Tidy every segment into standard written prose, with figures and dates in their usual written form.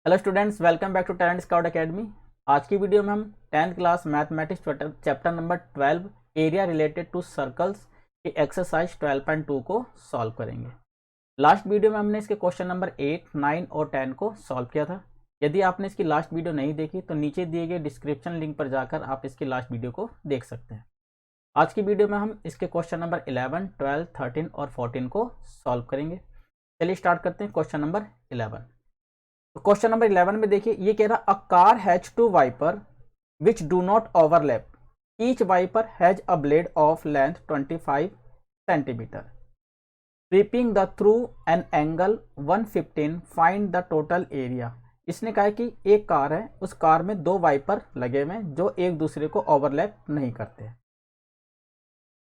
Hello students, welcome back to talent scout academy. आज की video में हम 10th class mathematics chapter number 12 area related to circles की exercise 12.2 को solve करेंगे। लास्ट वीडियो में हमने इसके क्वेश्चन नंबर 8, 9 और 10 को सॉल्व किया था। यदि आपने इसकी लास्ट वीडियो नहीं देखी तो नीचे दिए गए डिस्क्रिप्शन लिंक पर जाकर आप इसकी लास्ट वीडियो को देख सकते हैं। आज की वीडियो में हम इसके क्वेश्चन नंबर 11, 12, 13 और 14 को सॉल्व करेंगे। चलिए स्टार्ट करते हैं क्वेश्चन नंबर 11। क्वेश्चन नंबर 11 में देखिए, ये कह रहा a car has two wiper which do not overlap, each wiper has a blade of length 25 centimetre, sweeping the through an angle 115, find the total area. इसने कहा कि एक कार है, उस कार में दो वाइपर लगे हुए हैं जो एक दूसरे को ओवरलैप नहीं करते।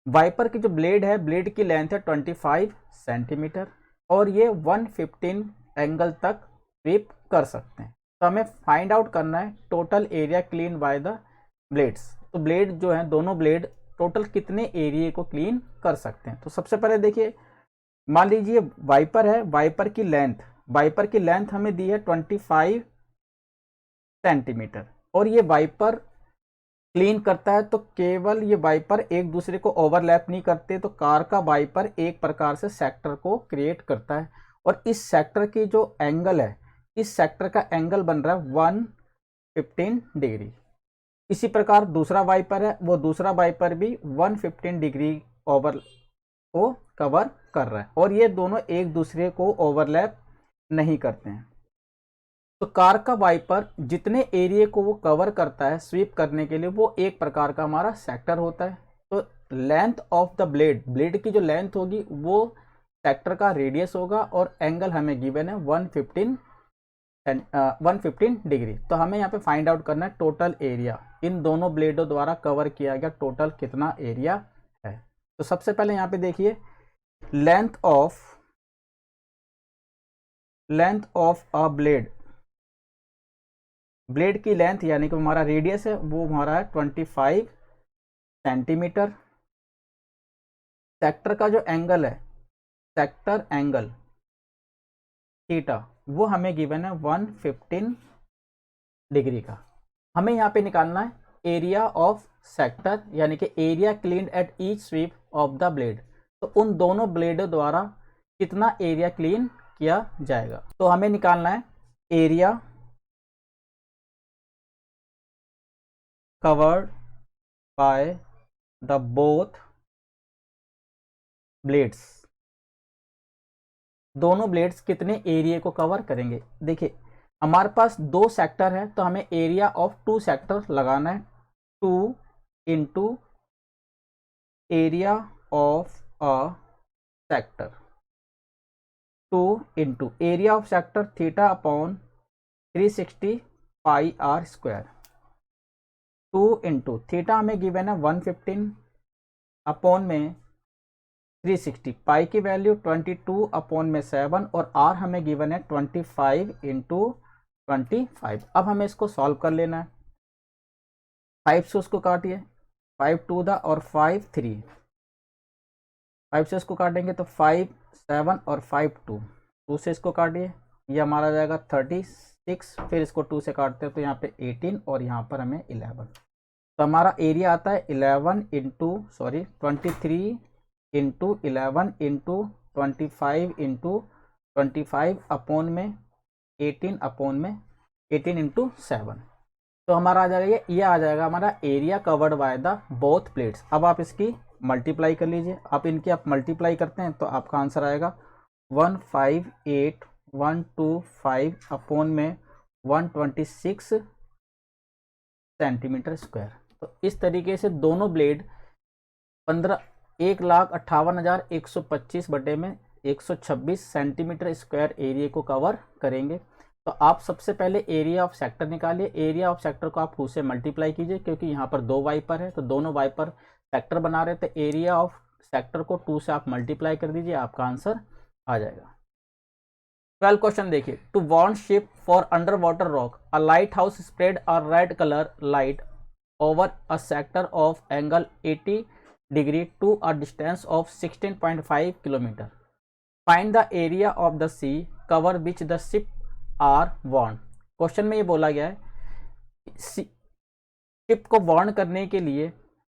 वाइपर की जो ब्लेड है, ब्लेड की लेंथ है 25 सेंटीमीटर और ये 115 एंगल तक स्वीप कर सकते हैं। तो हमें फाइंड आउट करना है total area clean by the blades. तो ब्लेड जो है, दोनों ब्लेड टोटल कितने एरिया को क्लीन कर सकते हैं। तो सबसे पहले देखिए, मान लीजिए वाइपर है, वाइपर की लेंथ हमें दी है 25 सेंटीमीटर और ये वाइपर क्लीन करता है। तो केवल ये वाइपर एक दूसरे को ओवरलैप नहीं करते, तो कार का वाइपर एक प्रकार से सेक्टर को क्रिएट करता है और इस सेक्टर की जो एंगल है, इस सेक्टर का एंगल बन रहा है 115 डिग्री। इसी प्रकार दूसरा वाइपर है, वो दूसरा वाइपर भी 115 डिग्री ओवर को कवर कर रहा है और ये दोनों एक दूसरे को ओवरलैप नहीं करते हैं। तो कार का वाइपर जितने एरिया को वो कवर करता है स्वीप करने के लिए, वो एक प्रकार का हमारा सेक्टर होता है। तो लेंथ ऑफ द ब्लेड की जो लेंथ होगी वो सेक्टर का रेडियस होगा और एंगल हमें गिवन है 115 डिग्री। तो हमें यहाँ पे फाइंड आउट करना है टोटल एरिया, इन दोनों ब्लेडों द्वारा कवर किया गया टोटल कितना एरिया है। तो सबसे पहले यहाँ पे देखिए, लेंथ ऑफ अ ब्लेड की लेंथ यानी कि हमारा रेडियस है वो हमारा है 25 सेंटीमीटर। सेक्टर का जो एंगल है, सेक्टर एंगल थीटा, वो हमें गिवन है 115 डिग्री का। हमें यहाँ पे निकालना है एरिया ऑफ सेक्टर यानी कि area clean at each sweep of the blade. तो उन दोनों ब्लेडों द्वारा कितना एरिया क्लीन किया जाएगा। तो हमें निकालना है area covered by the both blades. दोनों ब्लेड्स कितने एरिया को कवर करेंगे। देखिए हमारे पास दो सेक्टर है तो हमें एरिया ऑफ टू सेक्टर लगाना है। 2 into area of a sector, 2 into area of sector theta upon 360 pi R square, 2 into theta हमें गिवन है 115 अपॉन में 360, पाई की वैल्यू 22 अपॉन में 7 और आर हमें गिवन है 25 इंटू 25। अब हमें इसको सॉल्व कर लेना है। 5 से उसको काटिए, 5 2 दा और 5 3, 5 से इसको काटेंगे तो 5 7 और 5 2 से इसको काटिए, ये हमारा आ जाएगा 36। फिर इसको 2 से काटते हैं तो यहाँ पे 18 और यहाँ पर हमें 11। तो हमारा एरिया आता है 23 इंटू 11 इंटू 25 इंटू 25 अपॉन में 18 अपॉन में 18 इंटू 7। तो हमारा आ जाएगा ये आ जाएगा हमारा area covered by the both plates. अब आप इसकी मल्टीप्लाई कर लीजिए। आप इनकी मल्टीप्लाई करते हैं तो आपका आंसर आएगा 158,125 अपॉन में 126 सेंटीमीटर स्क्वायर। तो इस तरीके से दोनों ब्लेड 1,58,125 बटे में 126 सेंटीमीटर स्क्वायर एरिया को कवर करेंगे। तो आप सबसे पहले एरिया ऑफ सेक्टर निकालिए। एरिया ऑफ सेक्टर को आप 2 से मल्टीप्लाई कीजिए क्योंकि यहाँ पर दो वाइपर है तो दोनों वाइपर सेक्टर बना रहे थे। एरिया ऑफ सेक्टर को 2 से आप मल्टीप्लाई कर दीजिए, आपका आंसर आ जाएगा। 12 क्वेश्चन देखिए, to warn ship for underwater rock a lighthouse spread a red colour light over a sector of angle 80 degree to a distance of 16.5 kilometre, find the area of the sea cover which the ship are warned. Question में ये बोला गया है ship को warn करने के लिए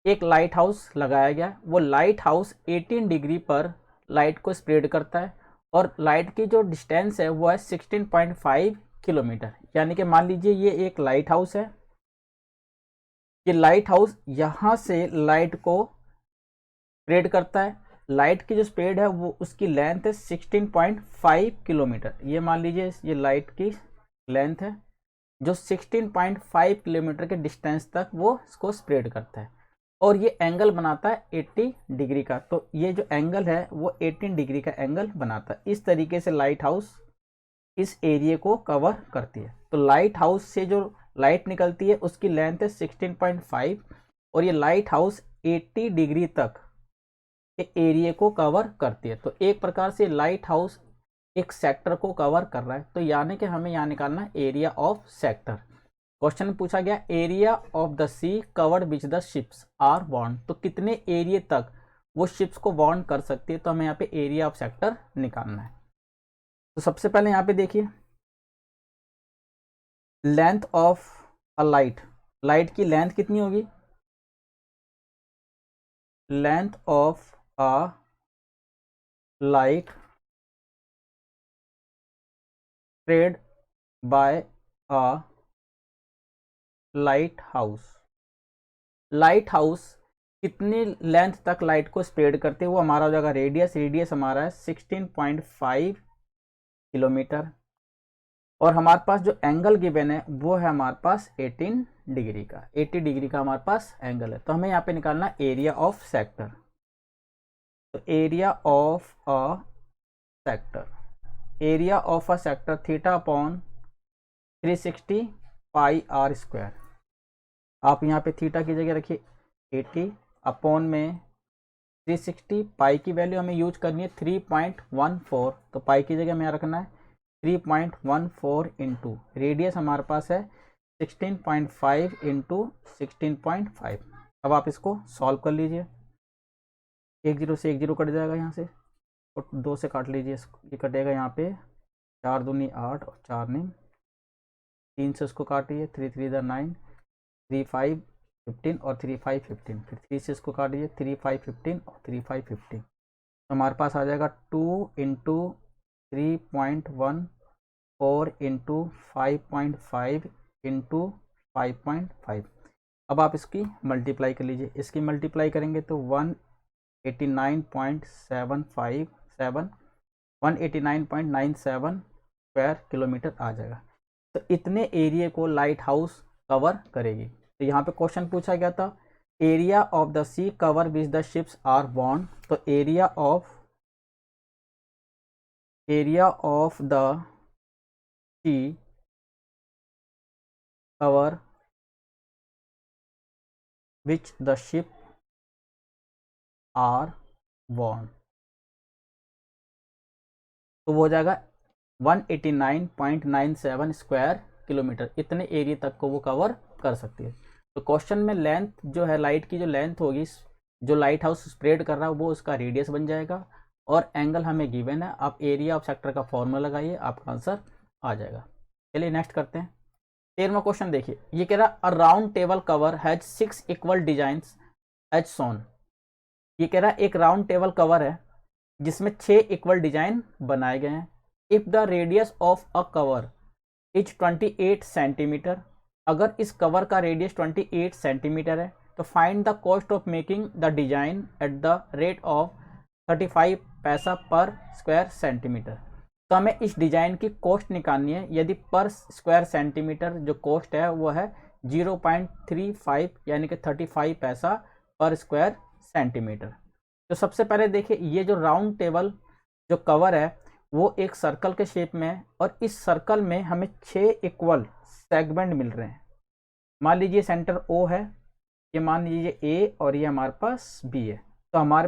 एक लाइट हाउस लगाया गया, वो लाइट हाउस 18 डिग्री पर लाइट को स्प्रेड करता है और लाइट की जो डिस्टेंस है वो है 16.5 किलोमीटर। यानी कि मान लीजिए ये एक लाइट हाउस है, ये लाइट हाउस यहाँ से लाइट को स्प्रेड करता है, लाइट की जो स्प्रेड है वो उसकी लेंथ है 16.5 किलोमीटर। ये मान लीजिए ये लाइट की लेंथ है जो 16.5 किलोमीटर के डिस्टेंस तक वो इसको स्प्रेड करता है और ये एंगल बनाता है 80 डिग्री का। तो ये जो एंगल है वो 18 डिग्री का एंगल बनाता है। इस तरीके से लाइट हाउस इस एरिया को कवर करती है। तो लाइट हाउस से जो लाइट निकलती है उसकी लेंथ है 16.5 और ये लाइट हाउस 80 डिग्री तक एरिया को कवर करती है। तो एक प्रकार से लाइट हाउस एक सेक्टर को कवर कर रहा है। तो यानी कि हमें यहाँ निकालना है एरिया ऑफ सेक्टर। क्वेश्चन में पूछा गया area of the sea covered which the ships are warn. तो कितने एरिया तक वो शिप्स को वार्न कर सकती है, तो हमें यहाँ पे एरिया ऑफ सेक्टर निकालना है। तो सबसे पहले यहाँ पे देखिए length of a light, light की लेंथ कितनी होगी, length of a light spread by a light house. Light house कितनी लेंथ तक लाइट को स्प्रेड करते हैं वो हमारा हो जाएगा रेडियस। रेडियस हमारा है 16.5 किलोमीटर और हमारे पास जो एंगल गिवन है वो है हमारे पास 18 डिग्री का, 80 डिग्री का हमारे पास एंगल है। तो हमें यहाँ पे निकालना एरिया ऑफ सेक्टर। तो area of a sector, area of a sector theta upon 360 pi R square. आप यहाँ पे थीटा की जगह रखिए 80 अपॉन में 360, पाई की वैल्यू हमें यूज करनी है 3.14। तो पाई की जगह में रखना है 3.14 इंटू रेडियस हमारे पास है 16.5 इंटू 16.5। अब आप इसको सॉल्व कर लीजिए। 1 0 से 1 0 कट जाएगा यहाँ से और 2 से काट लीजिए, ये कटेगा यहाँ पे 4 दूनी 8 और 4 नहीं 3 से उसको काटिए 3 3 इधर 9 3 5 15 और 3 5 15, फिर 3 से इसको काटिए 3 5 15 और 3 5 15। तो हमारे पास आ जाएगा 2 इंटू 3.14 इंटू 5.5 इंटू 5.5। अब आप इसकी मल्टीप्लाई कर लीजिए, इसकी मल्टीप्लाई करेंगे तो 189.97 स्क्वायर किलोमीटर आ जाएगा। तो इतने एरिया को लाइट हाउस कवर करेगी। तो यहाँ पे क्वेश्चन पूछा गया था area of the sea cover which the ships are warn. तो area of the sea cover which the ship are warn, तो वो हो जाएगा 189.97 स्क्वायर किलोमीटर। इतने एरिया तक को वो कवर कर सकती है। तो क्वेश्चन में लेंथ जो है लाइट की जो लेंथ होगी जो लाइट हाउस स्प्रेड कर रहा है वो उसका रेडियस बन जाएगा और एंगल हमें गिवन है। आप एरिया ऑफ सेक्टर का फॉर्मूला लगाइए, आपका आंसर आ जाएगा। चलिए नेक्स्ट करते हैं। 13वां क्वेश्चन देखिए, ये कह रहा a round table cover has 6 equal designs as shown. ये कह रहा एक राउंड टेबल कवर है जिसमें 6 इक्वल डिजाइन बनाए गए हैं। If the radius of a cover is 28 centimetre, अगर इस कवर का रेडियस 28 सेंटीमीटर है तो find the cost of making the design at the rate of 35 पैसा पर स्क्वायर सेंटीमीटर। तो हमें इस डिजाइन की कॉस्ट निकालनी है। यदि पर स्क्वायर सेंटीमीटर जो कॉस्ट है वो है 0.35 यानी कि 35 पैसा पर स्क्वायर सेंटीमीटर। तो सबसे पहले देखिए ये जो राउंड टेबल जो कवर है वो एक सर्कल के शेप में है और इस सर्कल में हमें 6 इक्वल सेगमेंट मिल रहे हैं। मान लीजिए सेंटर O है, ये मान लीजिए A और ये हमारे पास B है। तो हमारे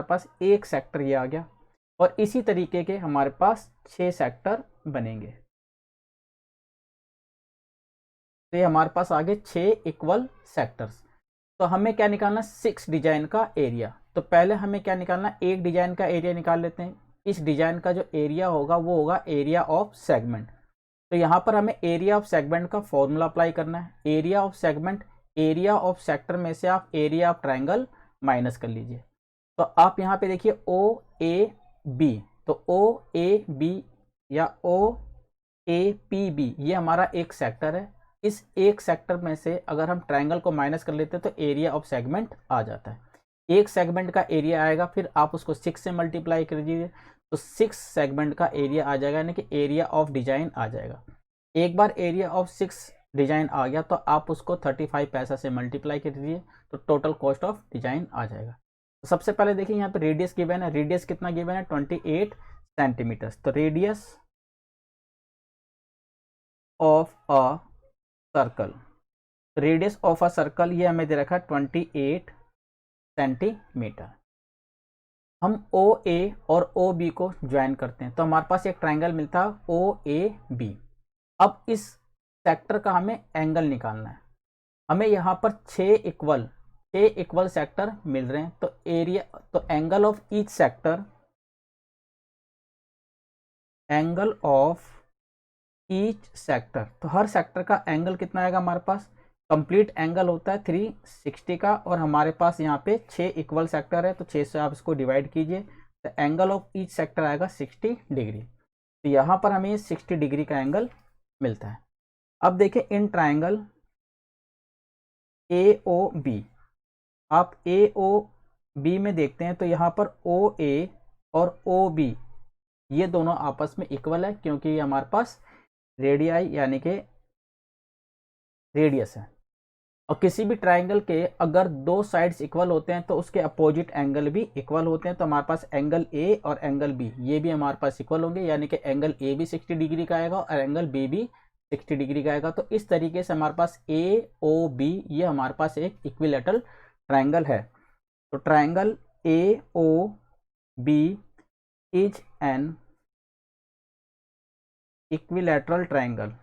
पास एक सेक्टर ये आ गया और इसी तरीके के हमारे पास 6 सेक्टर बनेंगे। तो ये हमारे पास आगे 6 इक्वल सेक्टर्स। तो हमें क्या निकालना, 6 डिजाइन का एरिया। तो पहले हमें क्या निकालना, एक डिजाइन का एरिया निकाल लेते हैं। इस डिजाइन का जो एरिया होगा वो होगा एरिया ऑफ सेगमेंट। तो यहाँ पर हमें एरिया ऑफ सेगमेंट का फॉर्मूला अप्लाई करना है। Area of segment, area of sector में से आप एरिया ऑफ ट्राइंगल माइनस कर लीजिए। तो आप यहाँ पे देखिए ओ ए बी, तो ओ ए बी या ओ ए पी बी ये हमारा एक सेक्टर है। इस एक सेक्टर में से अगर हम ट्राइंगल को माइनस कर लेते हैं तो एरिया ऑफ सेगमेंट आ जाता है। एक सेगमेंट का एरिया आएगा, फिर आप उसको 6 से मल्टीप्लाई कर दीजिए तो 6 सेगमेंट का एरिया आ जाएगा, यानी कि एरिया ऑफ डिजाइन आ जाएगा। एक बार एरिया ऑफ 6 डिजाइन आ गया तो आप उसको 35 पैसा से मल्टीप्लाई कर दीजिए तो टोटल कॉस्ट ऑफ डिजाइन आ जाएगा। तो सबसे पहले देखिए यहाँ पे रेडियस गिवन है। रेडियस कितना गिवन है? 28 सेंटीमीटर। तो radius of a circle, radius of a circle ये हमें दे रखा है 28 सेंटीमीटर। हम ओ ए और ओ बी को ज्वाइन करते हैं तो हमारे पास एक ट्राइंगल मिलता है ओ ए बी। अब इस सेक्टर का हमें एंगल निकालना है। हमें यहाँ पर 6 इक्वल सेक्टर मिल रहे हैं, तो एरिया, तो angle of each sector, angle of each sector, तो हर सेक्टर का एंगल कितना आएगा हमारे पास? कंप्लीट एंगल होता है 360 का, और हमारे पास यहाँ पे 6 इक्वल सेक्टर है तो 6 से आप इसको डिवाइड कीजिए तो एंगल ऑफ ईच सेक्टर आएगा 60 डिग्री। तो यहाँ पर हमें 60 डिग्री का एंगल मिलता है। अब देखिए in triangle A O B, आप ए ओ बी में देखते हैं तो यहाँ पर ओ ए और ओ बी ये दोनों आपस में इक्वल है, क्योंकि ये हमारे पास रेडियाई यानी कि रेडियस है। और किसी भी ट्राइंगल के अगर दो साइड्स इक्वल होते हैं तो उसके अपोजिट एंगल भी इक्वल होते हैं। तो हमारे पास एंगल ए और एंगल बी ये भी हमारे पास इक्वल होंगे, यानी कि एंगल ए भी 60 डिग्री का आएगा और एंगल बी भी 60 डिग्री का आएगा। तो इस तरीके से हमारे पास ए ओ बी ये हमारे पास एक इक्विलेटरल ट्राइंगल है। तो triangle A O B is an equilateral triangle.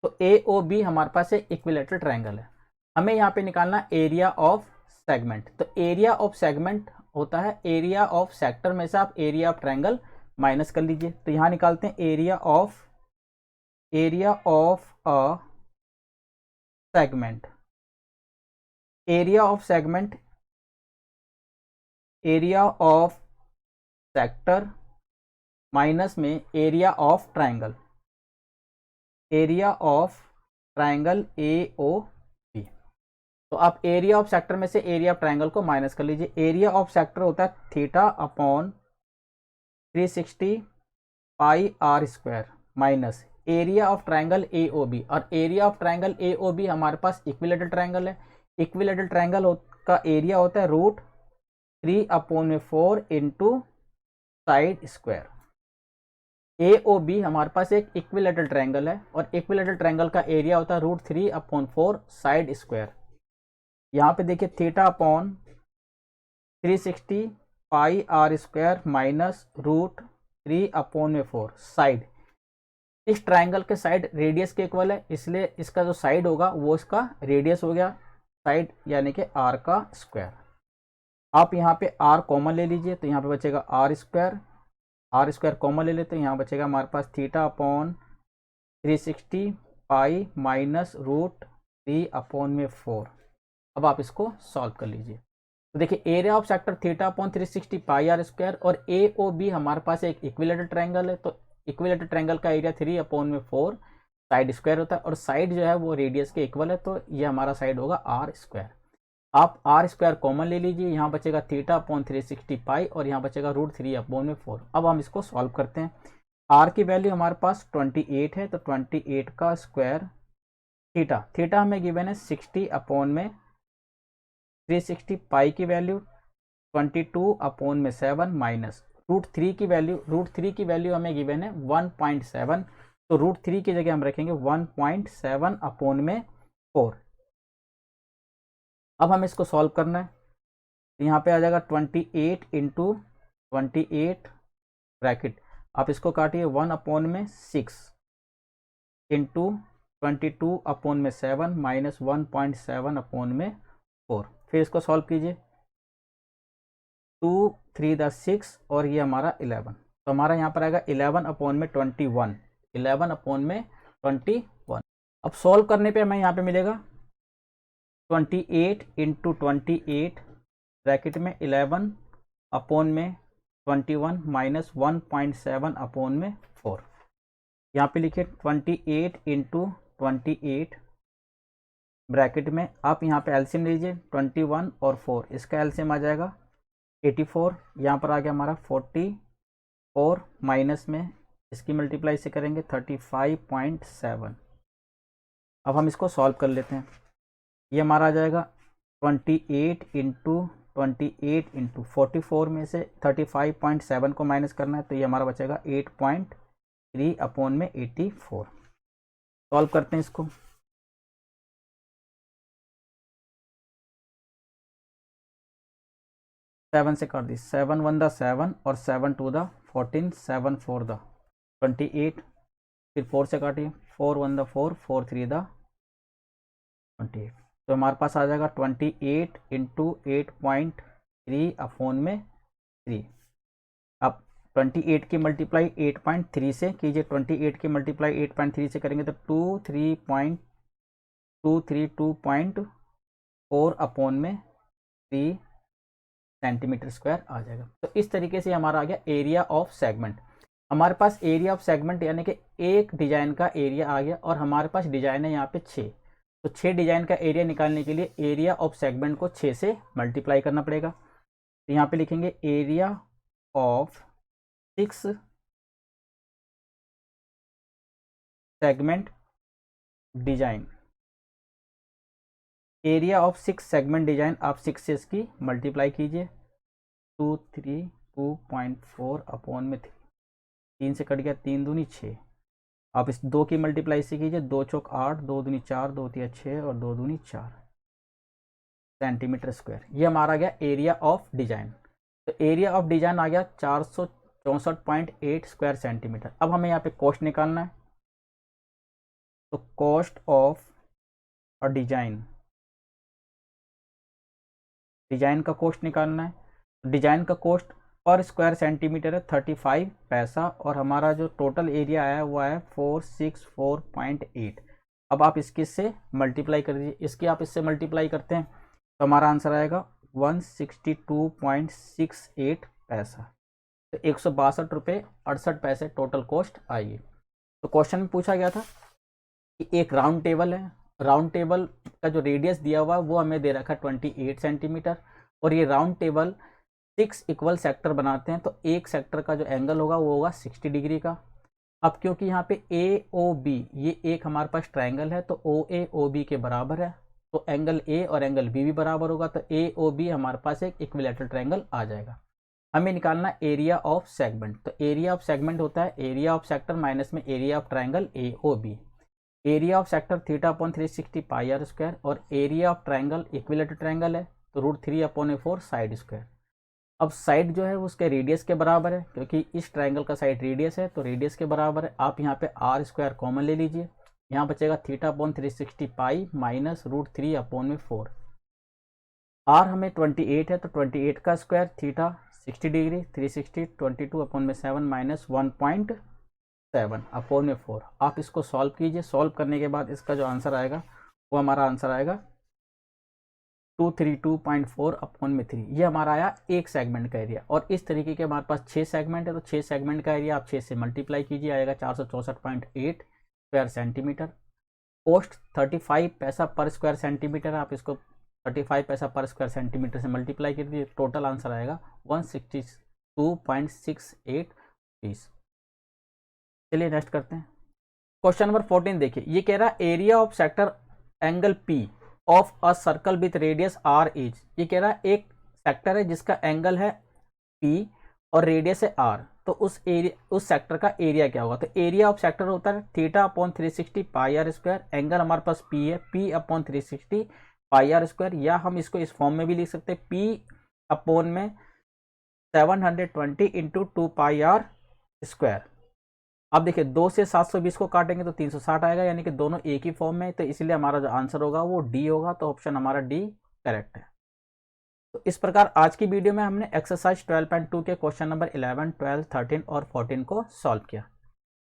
तो ए ओ बी हमारे पास एक इक्विलेटरल ट्राइंगल है। हमें यहाँ पे निकालना एरिया ऑफ सेगमेंट। तो एरिया ऑफ सेगमेंट होता है एरिया ऑफ सेक्टर में से आप एरिया ऑफ ट्राइंगल माइनस कर लीजिए। तो यहाँ निकालते हैं area of a segment. Area of segment, area of sector minus में area of triangle, area of triangle A O B. तो आप एरिया ऑफ सेक्टर में से एरिया ऑफ ट्राइंगल को माइनस कर लीजिए। एरिया ऑफ सेक्टर होता है theta upon 360 pi R square minus area of triangle A O B. और area of triangle A O B हमारे पास इक्विलेटरल ट्राइंगल है। इक्विलेटरल ट्राइंगल का एरिया होता है √3/4 इंटू साइड स्क्वायर। ए ओ बी हमारे पास एक इक्विलेटरल ट्राइंगल है और इक्विलेटरल ट्राइंगल का एरिया होता है √3/4 साइड स्क्वायर। यहाँ पे देखिए theta upon 360 pi R square minus √3/4 side. इस ट्राइंगल के साइड रेडियस के इक्वल है, इसलिए इसका जो साइड होगा वो इसका रेडियस हो गया, साइड यानी कि आर का स्क्वायर। आप यहाँ पे आर कॉमन ले लीजिए तो यहाँ पे बचेगा आर स्क्वायर कॉमन ले लेते हैं, यहाँ बचेगा हमारे पास थीटा अपॉन 360 पाई माइनस √3/4। अब आप इसको सॉल्व कर लीजिए। तो देखिए area of sector theta upon 360 pi R square और ए ओ बी हमारे पास एक इक्विलेटरल ट्राइंगल है। तो इक्विलेटरल ट्राइंगल का एरिया 3/4 साइड स्क्वायर होता है और साइड जो है वो रेडियस के इक्वल है, तो ये हमारा साइड होगा आर स्क्वायर। आप आर स्क्वायर कॉमन ले लीजिए, यहाँ बचेगा थीटा अपॉन 360 पाई और यहाँ बचेगा √3/4। अब हम इसको सॉल्व करते हैं। आर की वैल्यू हमारे पास 28 है, तो 28 का स्क्वायर थीटा हमें गिवन है 60/360 पाई की वैल्यू 22/7 माइनस √3 की वैल्यू हमें गिवन है 1.7, तो √3 की जगह हम रखेंगे 1.7/4। अब हमें इसको सॉल्व करना है, यहाँ पे आ जाएगा 28 इंटू 28 ब्रैकेट, आप इसको काटिए 1/6 इंटू 22/7 माइनस 1.7/4। फिर इसको सॉल्व कीजिए, 2 3 द 6 और ये हमारा 11, तो हमारा यहाँ पर आएगा 11/21, 11/21। अब सॉल्व करने पे हमें यहाँ पे मिलेगा 28 इंटू 28 ब्रैकेट में 11/21 माइनस 1.7/4। यहाँ पे लिखिए 28 इंटू 28 ब्रैकेट में, आप यहाँ पे एलसीएम लीजिए 21 और 4, इसका एलसीएम आ जाएगा 84। यहाँ पर आ गया हमारा 44 माइनस में इसकी मल्टीप्लाई से करेंगे 35.7। अब हम इसको सॉल्व कर लेते हैं। ये हमारा आ जाएगा 28 इंटू 28 इंटू 44 में से 35.7 को माइनस करना है, तो ये हमारा बचेगा 8.3/84। सॉल्व करते हैं इसको। 7 से कर दी, 7 1 द 7 और 7 2 द 14, 7 4 द 28, फिर 4 से काटिए, 4 1 द 4, 4 3 द 28, तो हमारे पास आ जाएगा 28 इंटू 8.3/3। अब 28 की मल्टीप्लाई 8.3 से कीजिए, 28 की मल्टीप्लाई 8.3 से करेंगे तो 232.4/3 सेंटीमीटर स्क्वायर आ जाएगा। तो इस तरीके से हमारा आ गया एरिया ऑफ सेगमेंट। हमारे पास एरिया ऑफ सेगमेंट यानी कि एक डिजाइन का एरिया आ गया, और हमारे पास डिजाइन है यहाँ पे 6, तो 6 डिजाइन का एरिया निकालने के लिए एरिया ऑफ सेगमेंट को 6 से मल्टीप्लाई करना पड़ेगा। तो यहाँ पे लिखेंगे area of 6 segment design, area of 6 segment design आप 6 से इसकी मल्टीप्लाई कीजिए, 232.4/3, 3 से कट गया, 3 दूनी 6। आप इस 2 की मल्टीप्लाई से कीजिए, 2 चौक 8, 2 दूनी 4, 2 तिया 6 और 2 दूनी 4 सेंटीमीटर स्क्वायर। ये हमारा आ गया एरिया ऑफ डिजाइन। तो एरिया ऑफ डिजाइन आ गया 464.8 स्क्वायर सेंटीमीटर। अब हमें यहाँ पे कॉस्ट निकालना है, तो cost of a design, design का कॉस्ट निकालना है। डिजाइन का कॉस्ट पर स्क्वायर सेंटीमीटर है 35 पैसा, और हमारा जो टोटल एरिया आया वो आया 464.8। अब आप इसके से मल्टीप्लाई कर दीजिए, इसकी आप इससे मल्टीप्लाई करते हैं तो हमारा आंसर आएगा 162.68 पैसा। तो 162 रुपये 68 पैसे टोटल कॉस्ट आएगी। तो क्वेश्चन में पूछा गया था कि एक राउंड टेबल है, राउंड टेबल का जो रेडियस दिया हुआ वो हमें दे रखा है 28 सेंटीमीटर, और ये राउंड टेबल 6 इक्वल सेक्टर बनाते हैं, तो एक सेक्टर का जो एंगल होगा वो होगा 60 डिग्री का। अब क्योंकि यहाँ पे ए ओ बी ये एक हमारे पास ट्रायंगल है, तो ओ ए ओ बी के बराबर है, तो एंगल ए और एंगल बी भी बराबर होगा, तो ए ओ बी हमारे पास एक इक्विलैटरल ट्रायंगल आ जाएगा। हमें निकालना एरिया ऑफ सेगमेंट, तो एरिया ऑफ सेगमेंट होता है एरिया ऑफ सेक्टर माइनस में area of triangle A O B. Area of sector θ/360 pi R square, और area of triangle equilateral triangle है तो √3/4 साइड स्क्वायर। अब साइड जो है उसके रेडियस के बराबर है, क्योंकि इस ट्रायंगल का साइड रेडियस है तो रेडियस के बराबर है। आप यहाँ पे आर स्क्वायर कॉमन ले लीजिए, यहाँ बचेगा θ/360 पाई माइनस √3/4। आर हमें 28 है तो 28 का स्क्वायर थीटा 60 डिग्री, 360 22/7 माइनस 1.7/4। आप इसको सॉल्व कीजिए, सॉल्व करने के बाद इसका जो आंसर आएगा वो हमारा आंसर आएगा 232.4/3। ये हमारा आया एक सेगमेंट का एरिया। और इस तरीके के हमारे पास 6 सेगमेंट है, तो 6 सेगमेंट का एरिया आप 6 से मल्टीप्लाई कीजिए, आएगा 464.8 स्क्वायर सेंटीमीटर। कॉस्ट 35 पैसा पर स्क्वायर सेंटीमीटर, आप इसको 35 पैसा पर स्क्वायर सेंटीमीटर से मल्टीप्लाई कर दीजिए, टोटल आंसर आएगा 162.68 रुपीस। चलिए नेक्स्ट करते हैं। क्वेश्चन नंबर 14 देखिए, ये कह रहा है area of sector angle P of a circle with radius R is. ये कह रहा है एक सेक्टर है जिसका एंगल है पी और रेडियस है आर, तो उस सेक्टर का एरिया क्या होगा। तो एरिया ऑफ सेक्टर होता है θ/360 पाई आर स्क्वायर, एंगल हमारे पास पी है, p/360 पाई आर स्क्वायर, या हम इसको इस फॉर्म में भी लिख सकते हैं p/में 720 इंटू 2 पाई आर स्क्वायर। अब देखिए 2 से 720 को काटेंगे तो 360 आएगा, यानी कि दोनों एक ही फॉर्म में, तो इसलिए हमारा जो आंसर होगा वो डी होगा। तो ऑप्शन हमारा डी करेक्ट है। तो इस प्रकार आज की वीडियो में हमने एक्सरसाइज 12.2 के क्वेश्चन नंबर 11, 12, 13 और 14 को सॉल्व किया।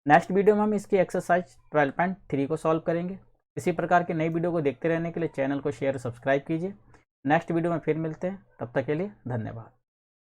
नेक्स्ट वीडियो में हम इसकी एक्सरसाइज 12.3 को सॉल्व करेंगे। इसी प्रकार की नई वीडियो को देखते रहने के लिए चैनल को शेयर और सब्सक्राइब कीजिए। नेक्स्ट वीडियो में फिर मिलते हैं, तब तक के लिए धन्यवाद।